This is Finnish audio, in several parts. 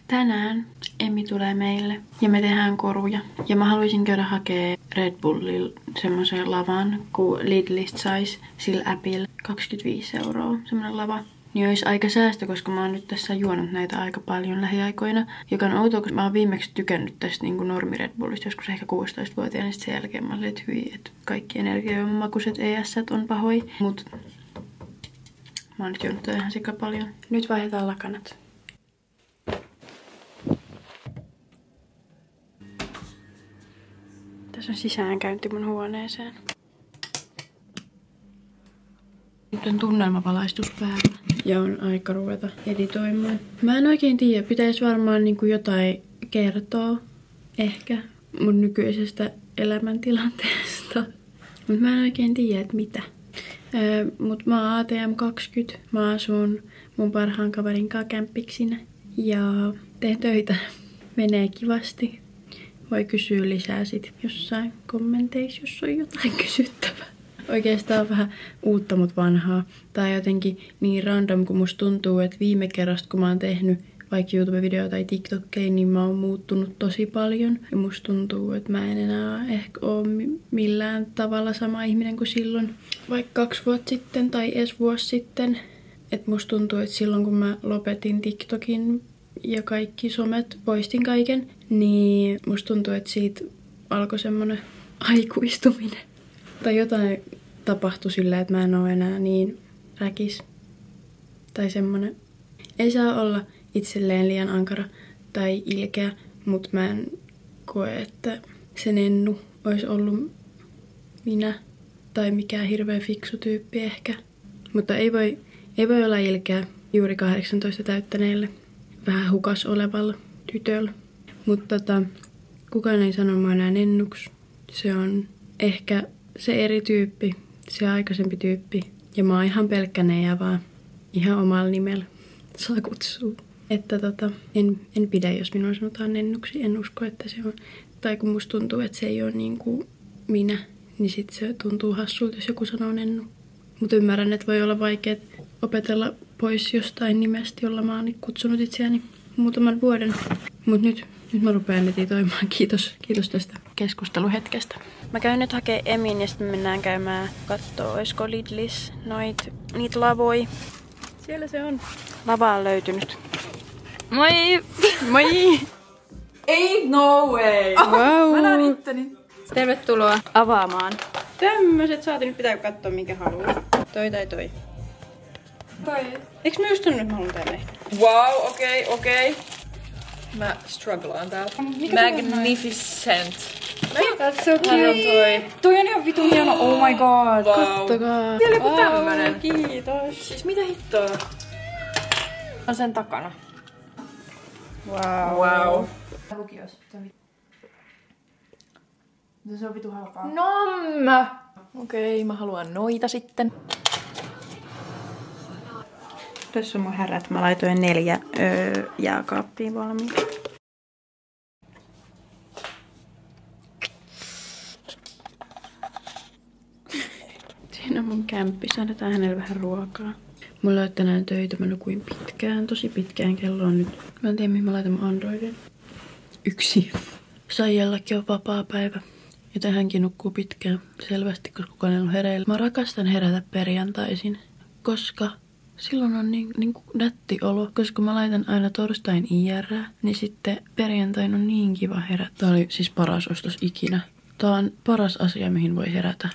Tänään Emmi tulee meille ja me tehdään koruja. Ja mä haluaisin käydä hakee Red Bullilla semmoisen lavan, kun Lidlistä sais sillä appilla 25 €, semmonen lava. Niin olisi aika säästö, koska mä oon nyt tässä juonut näitä aika paljon lähiaikoina. Joka on outoa, koska mä oon viimeksi tykännyt tästä niin Normi Red Bullista joskus ehkä 16-vuotiaana. Niin sen jälkeen mä olin, että hyi, että kaikki energiamakuiset ES-t on pahoi. Mut mä oon nyt juonut ihan sika paljon. Nyt vaihdetaan lakanat. Tässä on sisäänkäynti mun huoneeseen. Nyt on tunnelmavalaistus päällä ja on aika ruveta editoimaan. Mä en oikein tiedä, pitäisi varmaan niinku jotain kertoa ehkä mun nykyisestä elämäntilanteesta. Mut mä en oikein tiedä, että mitä. Mut mä oon ATM20. Mä asun mun parhaan kaverin kanssa kämppiksinä ja teen töitä. Menee kivasti. Voi kysyä lisää sit jossain kommenteissa, jos on jotain kysyttävää. Oikeastaan on vähän uutta, mut vanhaa. Tai jotenkin niin random, kun musta tuntuu, että viime kerrasta, kun mä oon tehnyt vaikka YouTube-video tai TikTokkeja, niin mä oon muuttunut tosi paljon. Ja musta tuntuu, että mä en enää ehkä oo millään tavalla sama ihminen kuin silloin vaikka 2 vuotta sitten tai edes vuosi sitten. Että musta tuntuu, että silloin kun mä lopetin TikTokin ja kaikki somet, poistin kaiken, niin musta tuntuu, että siitä alkoi semmonen aikuistuminen. Tai jotain tapahtui sillä, että mä en oo enää niin räkis. Tai semmonen. Ei saa olla itselleen liian ankara tai ilkeä, mutta mä en koe, että se Nennu olisi ollut minä tai mikään hirveän fiksu tyyppi ehkä. Mutta ei voi olla ilkeä juuri 18 täyttäneelle, vähän hukas olevalla tytöllä. Mutta kukaan ei sano mua enää Nennuksi. Se on ehkä se eri tyyppi, se aikaisempi tyyppi. Ja mä oon ihan pelkkä Neija vaan. Ihan omalla nimellä saa kutsua. Että en pidä, jos minua sanotaan Nennuksi. En usko, että se on. Tai kun musta tuntuu, että se ei ole niin kuin minä, niin sit se tuntuu hassulta, jos joku sanoo Nennu. Mutta ymmärrän, että voi olla vaikea opetella pois jostain nimestä, jolla mä oon kutsunut itseäni muutaman vuoden. Mutta nyt mä rupean editoimaan. Kiitos tästä keskusteluhetkestä. Mä käyn nyt hakee Emin ja sitten me mennään käymään kattoo, oisko Lidlis niitä lavoja. Siellä se on. Lava on löytynyt. Moi! Moi! Ei no way! Wow! Mä näen itteni. Tervetuloa avaamaan. Tämmöset saatiin, nyt pitää katsoa minkä haluaa. Toi tai toi. Toi. Eiks mä just sanonut, että mä haluan tänne? Wow, okei. Mä strugglaan täällä. Magnificent. That's so Toi on ihan vitun hieno, oh my god. Wow. Kattokaa. Siellä joku tämmönen. Kiitos. Siis mitä hittoa? On sen takana. Wow. Lukios. Se on vitu halpaa. Okei, mä haluan noita sitten. Tässä on mun härät. Mä laitoin 4 jääkaappiin valmiiksi. Siinä on mun kämppi. Saadaan hänelle vähän ruokaa. Mulla on tänään töitä. Mä nukuin pitkään. Tosi pitkään. Kello on nyt. Mä en tiedä mihin mä laitan mun Androidin. 1. Saijallakin on vapaa päivä. Joten hänkin nukkuu pitkään. Selvästi, koska kukaan ei ollut hereillä. Mä rakastan herätä perjantaisin. Koska silloin on niin nätti olo, koska mä laitan aina torstain IR, niin sitten perjantain on niin kiva herätä. Tää oli siis paras ostos ikinä. Tää on paras asia, mihin voi herätä.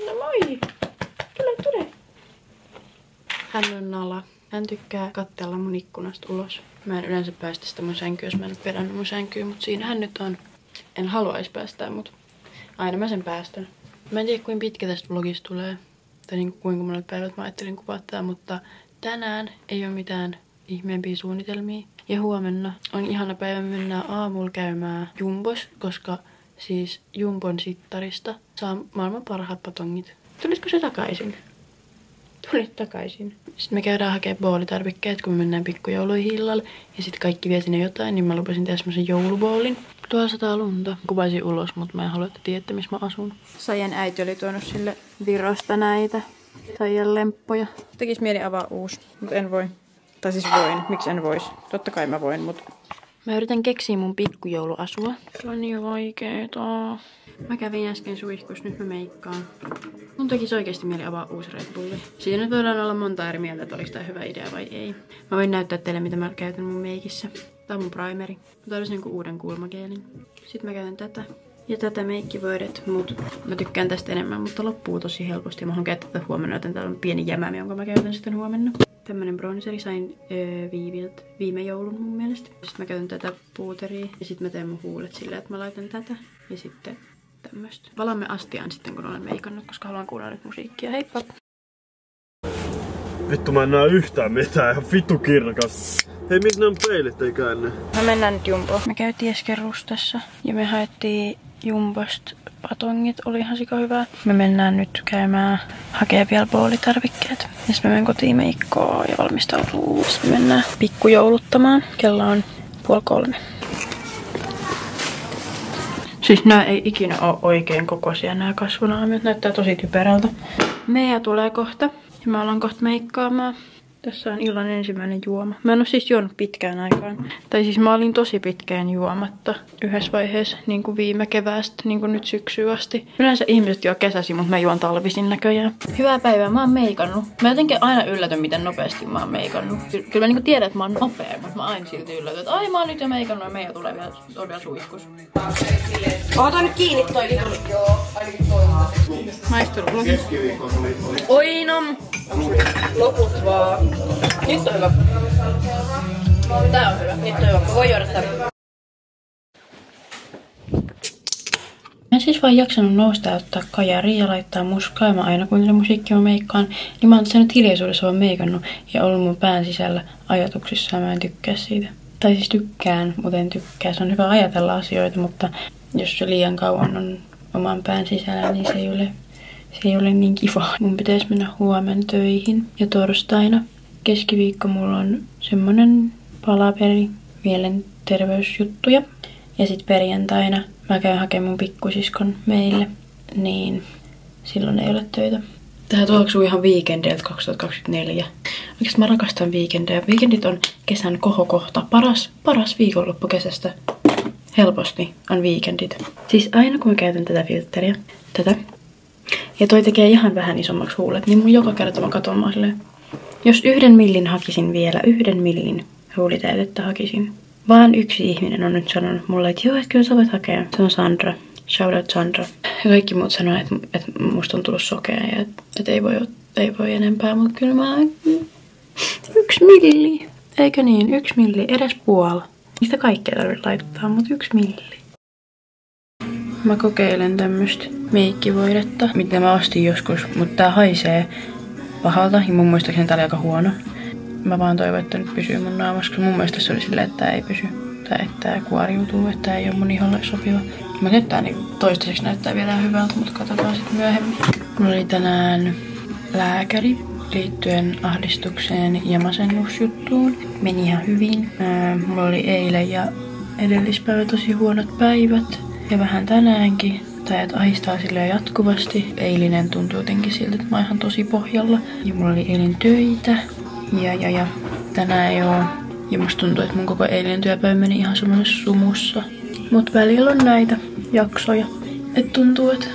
No moi! Tule! Hän on Nala. Hän tykkää katsella mun ikkunasta ulos. Mä en yleensä päästä sitä mun sänkyä, jos mä en ole perannut mun sänkyä, mutta siinä hän nyt on. En haluaisi päästää, mutta aina mä sen päästän. Mä en tiedä, kuinka pitkä tästä vlogista tulee. Tai niin kuinka monet päivät mä ajattelin kuvata, mutta tänään ei ole mitään ihmeempiä suunnitelmia. Ja huomenna on ihana päivä, me mennään aamulla käymään Jumbos, koska siis Jumbon sittarista saa maailman parhaat patongit. Tulitko se takaisin? Tulit takaisin. Sitten me käydään hakemaan boolitarvikkeet, kun me mennään pikkujouluihin illalla. Ja sitten kaikki vie sinne jotain, niin mä lupasin tehdä semmosen jouluboolin. Tuolla sataa lunta. Kuvaisin ulos, mutta mä en halua, että tiedätte, missä mä asun. Saijan äiti oli tuonut sille Virosta näitä Saijan lemppoja. Tekis mieli avaa uusi, mutta en voi. Tai siis voin. Miksi en vois? Totta kai mä voin, mut... Mä yritän keksiä mun pikkujouluasua. Se on niin vaikeeta. Mä kävin äsken suihkus, nyt mä meikkaan. Mun tekis oikeesti mieli avaa uusi Red Bulli. Siinä nyt voidaan olla monta eri mieltä, että oliks tää hyvä idea vai ei. Mä voin näyttää teille, mitä mä käytän mun meikissä. Tää on mun primeri. Mä tarvitsin jonkun uuden kulmageelin. Sitten mä käytän tätä. Ja tätä meikkivoidet, mut mä tykkään tästä enemmän, mutta loppuu tosi helposti. Mä haluan käyttää tätä huomenna, joten täällä on pieni jämä, jonka mä käytän sitten huomenna. Tämmönen bronzeri sain Viiviltä viime joulun mun mielestä. Sitten mä käytän tätä puuteria ja sitten mä teen mun huulet silleen, että mä laitan tätä ja sitten tämmöstä. Valamme astiaan sitten, kun olen meikannut, koska haluan kuunnella nyt musiikkia. Heippa! Vittu mä en näe yhtään mitään, ihan vittu kirkas. Hei, missä ne on peilit, ei käänne? Me mennään nyt Jumboon. Me käytiin äsken Rustassa ja me haettiin Jumbosta patongit, oli ihan sika hyvää. Me mennään nyt käymään hakee vielä boolitarvikkeet. Ja sitten me menen kotiin meikkoon ja valmistautuu. Sitten me mennään pikkujouluttamaan. Kello on 2:30. Siis nää ei ikinä ole oikein kokoisia nää kasvunaamiot. Näyttää tosi typerältä. Meija tulee kohta ja mä alan kohta meikkaamaan. Tässä on illan ensimmäinen juoma. Mä en oo siis juonut pitkään aikaan. Tai siis mä olin tosi pitkään juomatta yhdessä vaiheessa niin kuin viime keväästä, niin kuin nyt syksyyn asti. Yleensä ihmiset juo kesäsi, mutta mä juon talvisin näköjään. Hyvää päivää, mä oon meikannut. Mä jotenkin aina yllätyn, miten nopeasti mä oon meikannut. Kyllä mä niin kuin tiedän, että mä oon nopea, mutta mä aina silti yllätyn, että ai mä oon nyt jo meikannut ja Meija tulee vielä suihkus. Ota nyt kiinni toi vitun. Joo, ainakin toi. Maistunut. Oi no. Loput vaan. Nyt on hyvä. Tää on hyvä. Nyt on hyvä. Voi juoda tämän. Mä en siis vaan jaksanut nousta ja ottaa kajaria ja laittaa muskaa. Ja mä aina kuuntelen musiikkia mä meikkaan. Niin mä oon tässä nyt hiljaisuudessa vaan meikannut ja ollut mun pään sisällä ajatuksissa ja mä en tykkää siitä. Tai siis tykkään, mutta en tykkää. Se on hyvä ajatella asioita, mutta jos se liian kauan on oman pään sisällä, niin se ei ole niin kiva. Mun pitäisi mennä huomenna töihin ja torstaina. Keskiviikko mulla on semmonen palapeli, mielenterveysjuttuja. Ja sit perjantaina mä käyn hakemaan mun pikkusiskon meille, niin silloin ei ole töitä. Tää tuoksuu ihan viikendeiltä 2024. Oikeesti mä rakastan viikendejä. Viikendit on kesän kohokohta. Paras viikonloppu kesästä. Helposti on viikendit. Siis aina kun mä käytän tätä filtteriä, ja toi tekee ihan vähän isommaksi huulet, niin mun joka kerta mä katon mä silleen, jos 1 millin hakisin vielä, 1 millin huulitäytettä hakisin. Vaan yksi ihminen on nyt sanonut mulle, että joo, että kyllä sä voit hakea. Se on Sandra. Shout out Sandra. Ja kaikki muut sanoo, että musta on tullut sokea ja että ei voi enempää, mutta kyllä mä 1 milli. Eikö niin? 1 milli, edes puoli. Niistä kaikkea tarvitse laittaa, mutta 1 milli. Mä kokeilen tämmöstä meikkivoidetta, mitä mä ostin joskus, mutta tää haisee pahalta ja mun muistaakseni tää oli aika huono. Mä vaan toivon, että nyt pysyy mun naamassa, koska mun mielestä se oli silleen, että tää ei pysy. Tai että tää kuoriutuu, että tää ei oo mun iholle sopiva. Mä nyt tää niin toistaiseksi näyttää vielä hyvältä, mutta katsotaan sit myöhemmin. Mulla oli tänään lääkäri liittyen ahdistukseen ja masennusjuttuun. Meni ihan hyvin. Mulla oli eilen ja edellispäivä tosi huonot päivät. Ja vähän tänäänkin. Tai että ahistaa silleen jatkuvasti. Eilinen tuntuu jotenkin siltä, että mä oon ihan tosi pohjalla. Ja mulla oli eilen töitä. Ja tänään ei oo. Ja musta tuntuu, että mun koko eilinen työpäivä meni ihan semmoisessa sumussa. Mut välillä on näitä jaksoja. Et tuntuu, että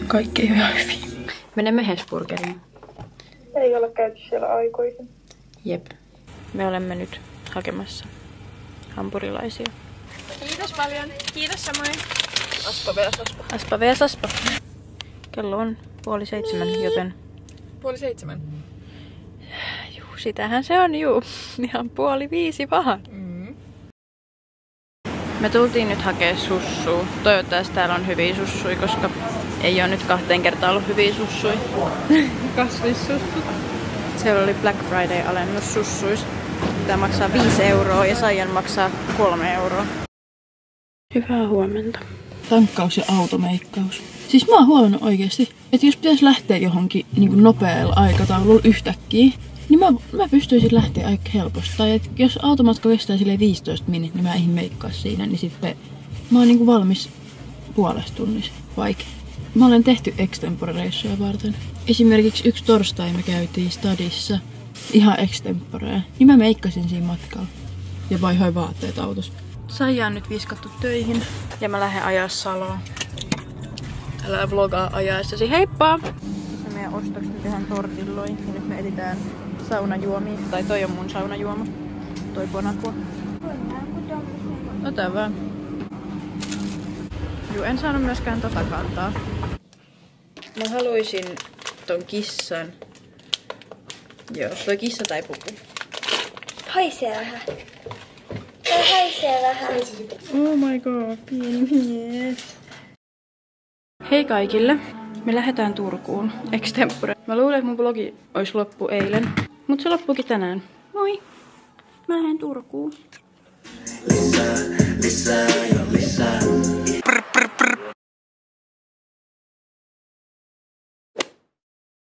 kaikki ei ole ihan hyvin. Menemme Hesburgeriin. Ei ole käyty siellä aikoihin. Jep. Me olemme nyt hakemassa hampurilaisia. Kiitos paljon. Kiitos samoin. Aspa veas aspa. Aspa veas aspa. Kello on 6:30, joten... 6:30? Juu, sitähän se on, juu. Ihan 4:30 vaan. Me tultiin nyt hakea sussua. Toivottavasti täällä on hyviä sussuja, koska ei ole nyt 2 kertaa ollut hyviä sussuja. Kasvissussut. Siellä oli Black Friday-alennus sussuis. Tää maksaa 5 € ja Saijan maksaa 3 €. Hyvää huomenta. Tankkaus ja automeikkaus. Siis mä oon huomannut oikeesti, että jos pitäisi lähteä johonkin niin nopealla aikataululla yhtäkkiä, niin mä pystyisin lähteä aika helposti. Tai että jos automatka kestää silleen 15 minuuttia, niin mä eihin meikkaa siinä, niin sitten mä oon valmis puolesta tunnissa. Vaikea. Mä olen tehty extempore-reissuja varten. Esimerkiksi yksi torstai me käytiin stadissa Ihan extemporea. Niin mä meikkasin siinä matkalla. Ja vaihoin vaatteet autossa. Saija on nyt viskattu töihin. Ja mä lähden ajaa Saloon. Älä vlogaa ajaessasi. Heippa! Ja meidän ostokset me tehdään tortilloin. Ja nyt me etsitään saunajuomia. Tai toi on mun saunajuoma. Toi Bonaqua. Ota vaan. Juu, en saanut myöskään tota kantaa. Mä haluaisin ton kissan. Joo, toi kissa tai pupu. Haisee vähän. Toi haisee vähän. Oh my god, pieni mies. Hei kaikille. Me lähdetään Turkuun. Extempore. Mä luulen, että mun vlogi olisi loppu eilen. Mut se loppuikin tänään. Moi! Mä lähden Turkuun. Lisää, lisää ja lisää.